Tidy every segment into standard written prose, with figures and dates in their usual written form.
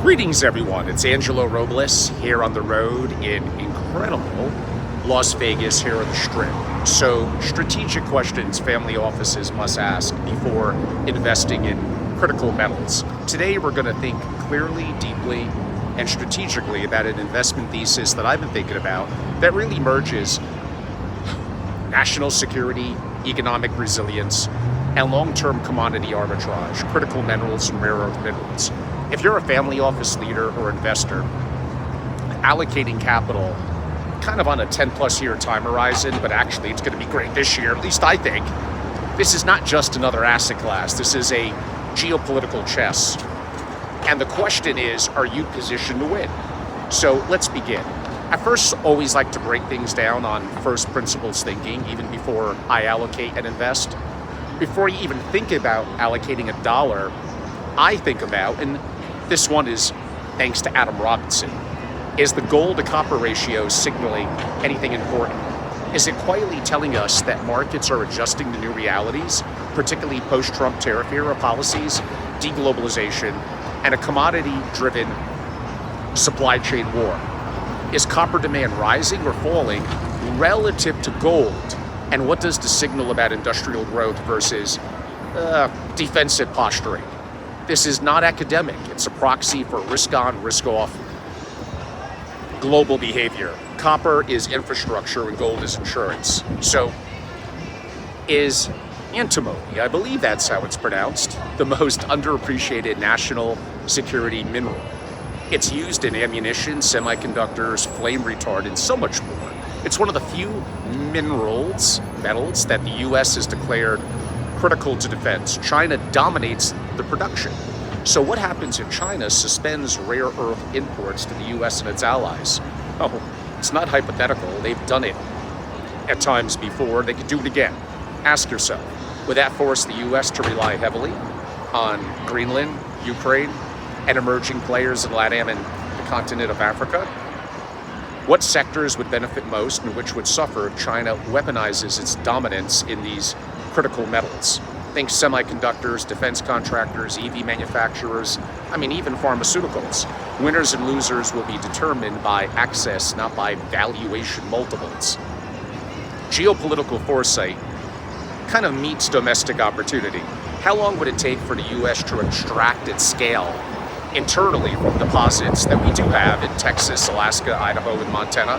Greetings, everyone. It's Angelo Robles here on the road in incredible Las Vegas here on the Strip. So, strategic questions family offices must ask before investing in critical metals. Today, we're going to think clearly, deeply, and strategically about an investment thesis that I've been thinking about that really merges national security, economic resilience, and long-term commodity arbitrage, critical minerals and rare earth minerals. If you're a family office leader or investor, allocating capital kind of on a 10 plus year time horizon, but actually it's going to be great this year, at least I think. This is not just another asset class. This is a geopolitical chess. And the question is, are you positioned to win? So let's begin. I first always like to break things down on first principles thinking, even before I allocate and invest. Before you even think about allocating a dollar, I think about, and this one is thanks to Adam Robinson, is the gold to copper ratio signaling anything important? Is it quietly telling us that markets are adjusting to new realities, particularly post-Trump tariff era policies, deglobalization, and a commodity-driven supply chain war? Is copper demand rising or falling relative to gold? And what does this signal about industrial growth versus defensive posturing? This is not academic. It's a proxy for risk-on, risk-off global behavior. Copper is infrastructure and gold is insurance. So is antimony, I believe that's how it's pronounced, the most underappreciated national security mineral. It's used in ammunition, semiconductors, flame retardant, so much more. It's one of the few metals that the U.S. has declared critical to defense. China dominates the production. So what happens if China suspends rare earth imports to the U.S. and its allies? Oh, it's not hypothetical. They've done it at times before. They could do it again. Ask yourself, would that force the U.S. to rely heavily on Greenland, Ukraine, and emerging players in LATAM and the continent of Africa? What sectors would benefit most and which would suffer if China weaponizes its dominance in these critical metals? Think semiconductors, defense contractors, EV manufacturers, even pharmaceuticals. Winners and losers will be determined by access, not by valuation multiples. Geopolitical foresight kind of meets domestic opportunity. How long would it take for the U.S. to extract its scale internally from deposits that we do have in Texas, Alaska, Idaho, and Montana?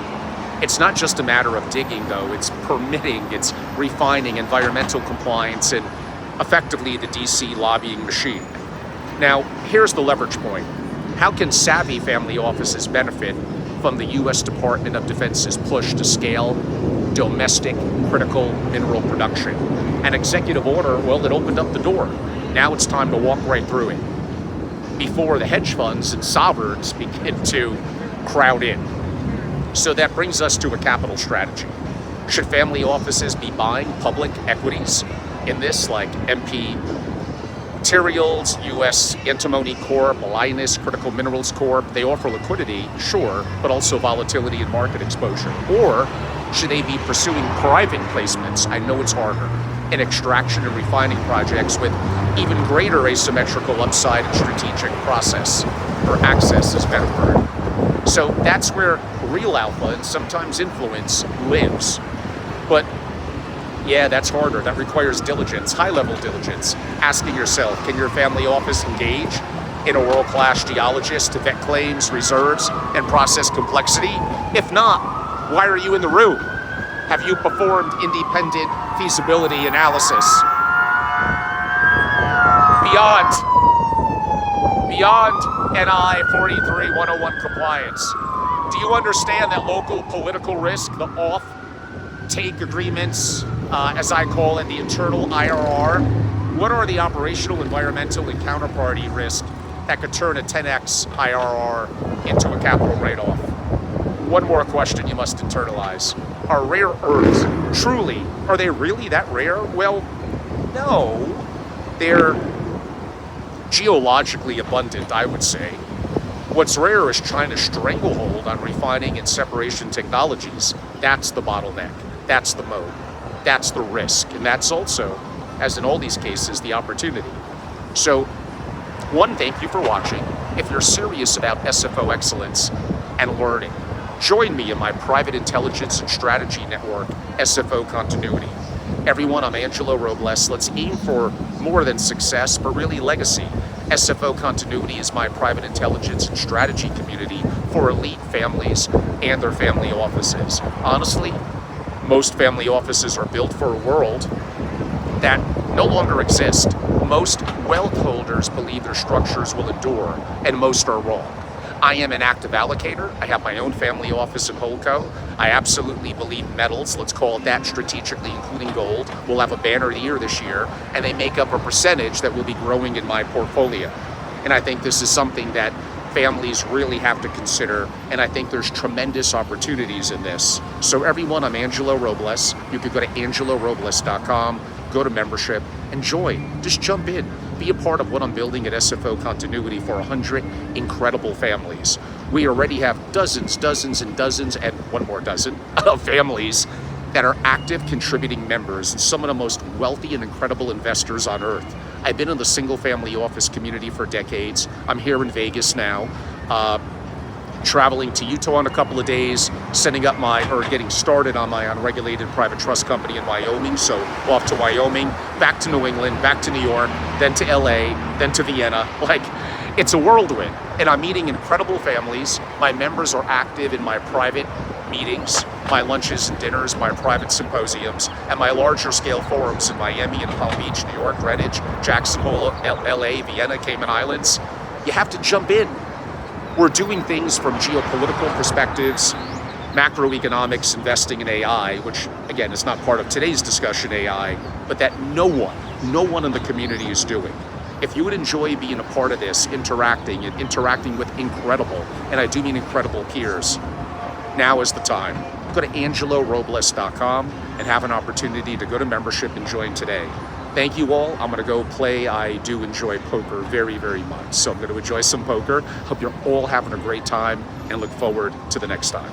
It's not just a matter of digging, though. It's permitting, it's refining, environmental compliance, and effectively the DC lobbying machine. Now, here's the leverage point. How can savvy family offices benefit from the U.S. Department of Defense's push to scale domestic critical mineral production? An executive order, well, it opened up the door. Now it's time to walk right through it before the hedge funds and sovereigns begin to crowd in. So that brings us to a capital strategy. Should family offices be buying public equities in this, like MP Materials, U.S. Antimony Corp, Linus Critical Minerals Corp? They offer liquidity, sure, but also volatility and market exposure. Or should they be pursuing private placements? I know it's harder. In extraction and refining projects with even greater asymmetrical upside and strategic process or access is better word. So that's where real alpha and sometimes influence lives. But yeah, that's harder. That requires diligence, high-level diligence. Asking yourself, can your family office engage in a world-class geologist to vet claims, reserves, and process complexity? If not, why are you in the room? Have you performed independent feasibility analysis? Beyond NI 43-101 compliance. Do you understand that local political risk, the off-take agreements, as I call it, the internal IRR? What are the operational, environmental, and counterparty risk that could turn a 10x IRR into a capital write-off? One more question you must internalize. Are rare earths truly, are they really that rare? Well, no. They're geologically abundant, I would say. What's rare is China's stranglehold on refining and separation technologies. That's the bottleneck. That's the mode. That's the risk. And that's also, as in all these cases, the opportunity. So, one, thank you for watching. if you're serious about SFO excellence and learning, join me in my private intelligence and strategy network, SFO Continuity. Everyone, I'm Angelo Robles. Let's aim for more than success, but really legacy. SFO Continuity is my private intelligence and strategy community for elite families and their family offices. Honestly, most family offices are built for a world that no longer exists. Most wealth holders believe their structures will endure, and most are wrong. I am an active allocator. I have my own family office in Holdco. I absolutely believe metals, let's call it that strategically, including gold, will have a banner year this year, and they make up a percentage that will be growing in my portfolio. And I think this is something that families really have to consider, and I think there's tremendous opportunities in this. So everyone, I'm Angelo Robles. You could go to angelorobles.com, go to membership, and join. Just jump in. Be a part of what I'm building at SFO Continuity for 100 incredible families. We already have dozens, and one more dozen of families that are active contributing members and some of the most wealthy and incredible investors on earth. I've been in the single family office community for decades. I'm here in Vegas now, traveling to Utah in a couple of days, getting started on my unregulated private trust company in Wyoming. So off to Wyoming, back to New England, back to New York, then to LA, then to Vienna. It's a whirlwind. And I'm meeting incredible families. My members are active in my private meetings, my lunches and dinners, my private symposiums, and my larger scale forums in Miami and Palm Beach, New York, Greenwich, Jackson Hole, LA, Vienna, Cayman Islands. You have to jump in. We're doing things from geopolitical perspectives, macroeconomics, investing in AI, which again is not part of today's discussion, AI, but that no one in the community is doing. If you would enjoy being a part of this, interacting with incredible, and I do mean incredible peers, now is the time. Go to angelorobles.com and have an opportunity to go to membership and join today. Thank you all. I'm going to go play. I do enjoy poker very, very much. So I'm going to enjoy some poker. Hope you're all having a great time and look forward to the next time.